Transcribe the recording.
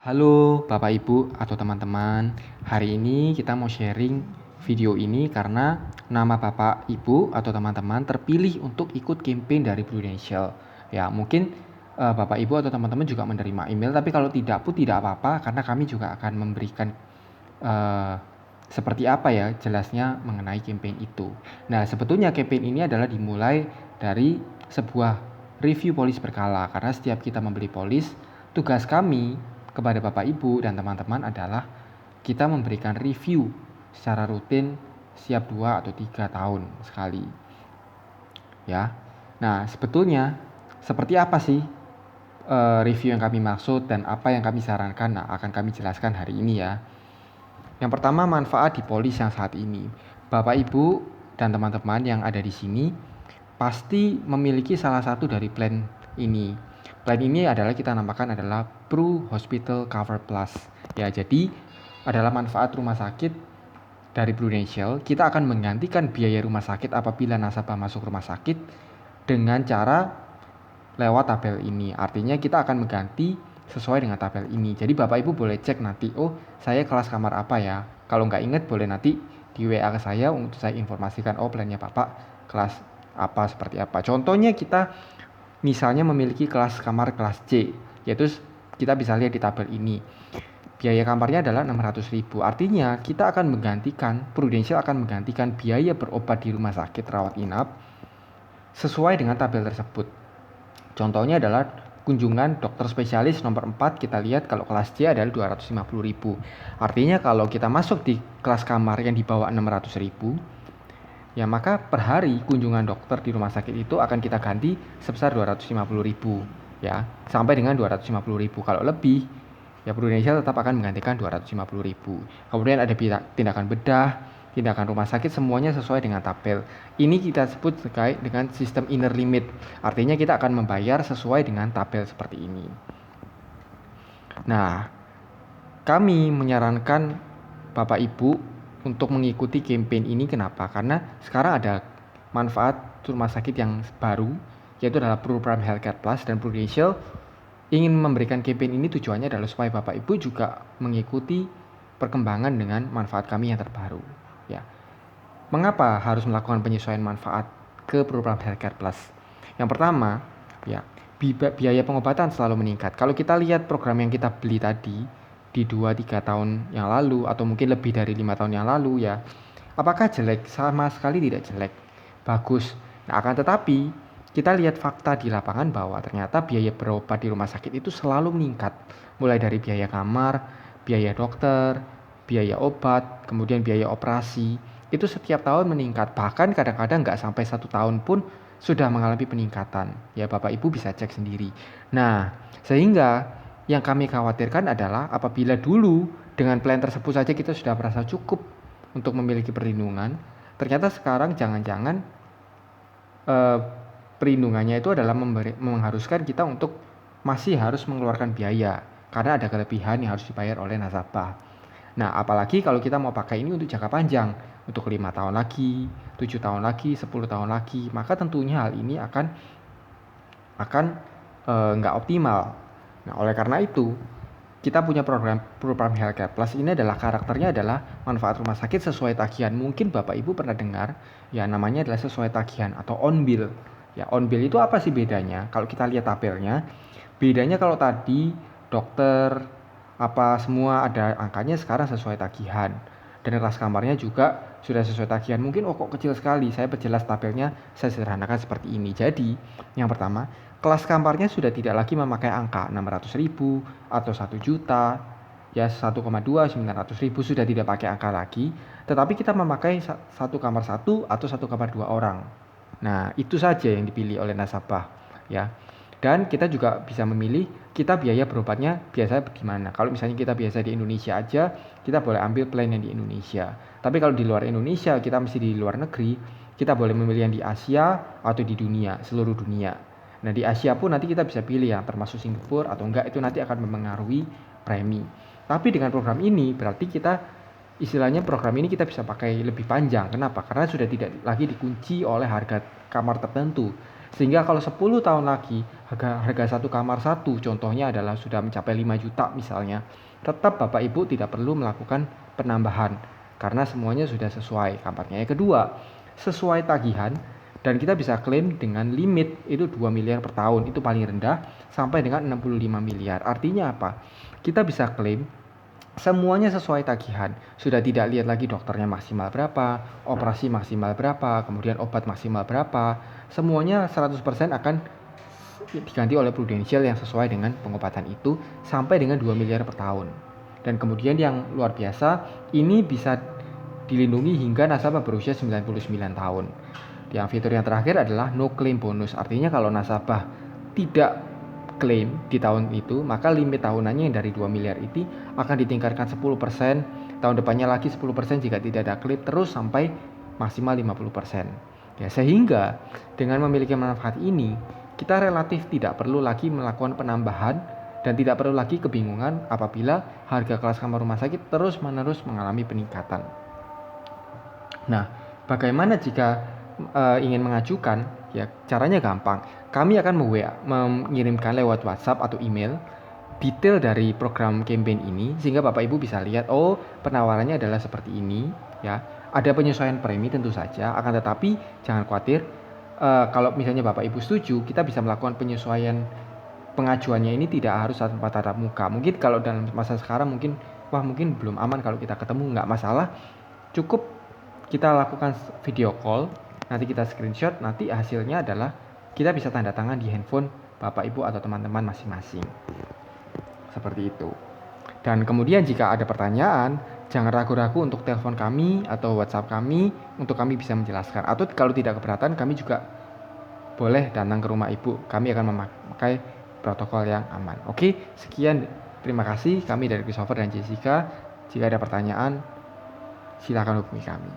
Halo Bapak Ibu atau teman-teman, hari ini kita mau sharing video ini karena nama Bapak Ibu atau teman-teman terpilih untuk ikut campaign dari Prudential. Ya mungkin Bapak Ibu atau teman-teman juga menerima email, tapi kalau tidak pun tidak apa-apa karena kami juga akan memberikan uh, seperti apa ya jelasnya mengenai campaign itu. Nah sebetulnya campaign ini adalah dimulai dari sebuah review polis berkala karena setiap kita membeli polis, tugas kami kepada Bapak Ibu dan teman-teman adalah kita memberikan review secara rutin setiap 2 atau 3 tahun sekali. Ya. Nah, sebetulnya seperti apa sih review yang kami maksud dan apa yang kami sarankan? Nah, akan kami jelaskan hari ini ya. Yang pertama, manfaat di polis yang saat ini. Bapak Ibu dan teman-teman yang ada di sini pasti memiliki salah satu dari plan ini. Plan ini adalah kita namakan adalah Pru Hospital Cover Plus. Ya, jadi adalah manfaat rumah sakit dari Prudential. Kita akan menggantikan biaya rumah sakit apabila nasabah masuk rumah sakit dengan cara lewat tabel ini. Artinya kita akan mengganti sesuai dengan tabel ini. Jadi Bapak Ibu boleh cek nanti, oh saya kelas kamar apa ya. Kalau nggak ingat boleh nanti di WA ke saya untuk saya informasikan, oh plannya Bapak kelas apa seperti apa. Contohnya kita misalnya memiliki kelas kamar kelas C, yaitu kita bisa lihat di tabel ini. Biaya kamarnya adalah 600.000. Artinya kita akan menggantikan, Prudential akan menggantikan biaya berobat di rumah sakit rawat inap sesuai dengan tabel tersebut. Contohnya adalah kunjungan dokter spesialis nomor 4, kita lihat kalau kelas C adalah 250.000. Artinya kalau kita masuk di kelas kamar yang di bawah 600.000, ya maka per hari kunjungan dokter di rumah sakit itu akan kita ganti sebesar 250.000 ya, sampai dengan 250.000. Kalau lebih, ya Prudential tetap akan menggantikan 250.000. Kemudian ada tindakan bedah, tindakan rumah sakit, semuanya sesuai dengan tabel. Ini kita sebut terkait dengan sistem inner limit. Artinya kita akan membayar sesuai dengan tabel seperti ini. Nah, kami menyarankan Bapak Ibu untuk mengikuti campaign ini. Kenapa? Karena sekarang ada manfaat rumah sakit yang baru, yaitu adalah Pro Prime Healthcare Plus, dan Prudential ingin memberikan campaign ini tujuannya adalah supaya Bapak Ibu juga mengikuti perkembangan dengan manfaat kami yang terbaru. Ya. Mengapa harus melakukan penyesuaian manfaat ke Pro Prime Healthcare Plus? Yang pertama, ya, biaya pengobatan selalu meningkat. Kalau kita lihat program yang kita beli tadi di 2-3 tahun yang lalu atau mungkin lebih dari 5 tahun yang lalu ya, apakah jelek? Sama sekali tidak jelek. Bagus. Nah, akan tetapi kita lihat fakta di lapangan bahwa ternyata biaya berobat di rumah sakit itu selalu meningkat. Mulai dari biaya kamar, biaya dokter, biaya obat, kemudian biaya operasi. Itu setiap tahun meningkat. Bahkan kadang-kadang nggak sampai 1 tahun pun sudah mengalami peningkatan. Ya Bapak Ibu bisa cek sendiri. Nah, sehingga yang kami khawatirkan adalah apabila dulu dengan plan tersebut saja kita sudah merasa cukup untuk memiliki perlindungan, ternyata sekarang jangan-jangan perlindungannya itu adalah mengharuskan kita untuk masih harus mengeluarkan biaya karena ada kelebihan yang harus dibayar oleh nasabah. Nah, apalagi kalau kita mau pakai ini untuk jangka panjang, untuk 5 tahun lagi, 7 tahun lagi, 10 tahun lagi, maka tentunya hal ini akan nggak optimal. Nah, oleh karena itu, kita punya program Healthcare Plus ini adalah karakternya adalah manfaat rumah sakit sesuai tagihan. Mungkin Bapak Ibu pernah dengar, ya namanya adalah sesuai tagihan atau on bill. Ya, on bill itu apa sih bedanya? Kalau kita lihat tabelnya, bedanya kalau tadi dokter apa semua ada angkanya, sekarang sesuai tagihan. Dan kelas kamarnya juga sudah sesuai tagihan. Mungkin kok kecil sekali. Saya perjelas tabelnya, saya sederhanakan seperti ini. Jadi, yang pertama, kelas kamarnya sudah tidak lagi memakai angka 600.000 atau 1 juta, ya 1,2, 900.000 sudah tidak pakai angka lagi, tetapi kita memakai 1 kamar 1 atau 1 kamar 2 orang. Nah, itu saja yang dipilih oleh nasabah, ya. Dan kita juga bisa memilih kita biaya berobatnya biasanya bagaimana. Kalau misalnya kita biasa di Indonesia aja, kita boleh ambil plan yang di Indonesia. Tapi kalau di luar Indonesia, kita mesti di luar negeri, kita boleh memilih yang di Asia atau di dunia, seluruh dunia. Nah, di Asia pun nanti kita bisa pilih yang termasuk Singapura atau enggak, itu nanti akan mempengaruhi premi. Tapi dengan program ini berarti kita istilahnya program ini kita bisa pakai lebih panjang. Kenapa? Karena sudah tidak lagi dikunci oleh harga kamar tertentu. Sehingga kalau 10 tahun lagi harga satu kamar satu contohnya adalah sudah mencapai 5 juta misalnya, tetap Bapak Ibu tidak perlu melakukan penambahan karena semuanya sudah sesuai kamarnya. Yang kedua, sesuai tagihan dan kita bisa klaim dengan limit itu 2 miliar per tahun, itu paling rendah sampai dengan 65 miliar. Artinya apa? Kita bisa klaim semuanya sesuai tagihan. Sudah tidak lihat lagi dokternya maksimal berapa, operasi maksimal berapa, kemudian obat maksimal berapa. Semuanya 100% akan diganti oleh Prudential yang sesuai dengan pengobatan itu sampai dengan 2 miliar per tahun. Dan kemudian yang luar biasa, ini bisa dilindungi hingga nasabah berusia 99 tahun. Yang fitur yang terakhir adalah no claim bonus. Artinya kalau nasabah tidak klaim di tahun itu, maka limit tahunannya yang dari 2 miliar itu akan ditingkatkan 10%, tahun depannya lagi 10% jika tidak ada klaim, terus sampai maksimal 50%. Ya, sehingga dengan memiliki manfaat ini, kita relatif tidak perlu lagi melakukan penambahan dan tidak perlu lagi kebingungan apabila harga kelas kamar rumah sakit terus-menerus mengalami peningkatan. Nah, bagaimana jika ingin mengajukan? Ya, caranya gampang. Kami akan mengirimkan lewat WhatsApp atau email detail dari program campaign ini sehingga Bapak Ibu bisa lihat, oh penawarannya adalah seperti ini ya. Ada penyesuaian premi tentu saja, akan tetapi jangan khawatir, kalau misalnya Bapak Ibu setuju, kita bisa melakukan penyesuaian pengajuannya ini tidak harus tanpa tatap muka. Mungkin kalau dalam masa sekarang mungkin belum aman kalau kita ketemu, nggak masalah. Cukup kita lakukan video call, nanti kita screenshot, nanti hasilnya adalah kita bisa tanda tangan di handphone Bapak Ibu atau teman-teman masing-masing. Seperti itu. Dan kemudian jika ada pertanyaan, jangan ragu-ragu untuk telepon kami atau WhatsApp kami untuk kami bisa menjelaskan. Atau kalau tidak keberatan, kami juga boleh datang ke rumah Ibu. Kami akan memakai protokol yang aman. Oke, sekian. Terima kasih. Kami dari Christopher dan Jessica. Jika ada pertanyaan, silakan hubungi kami.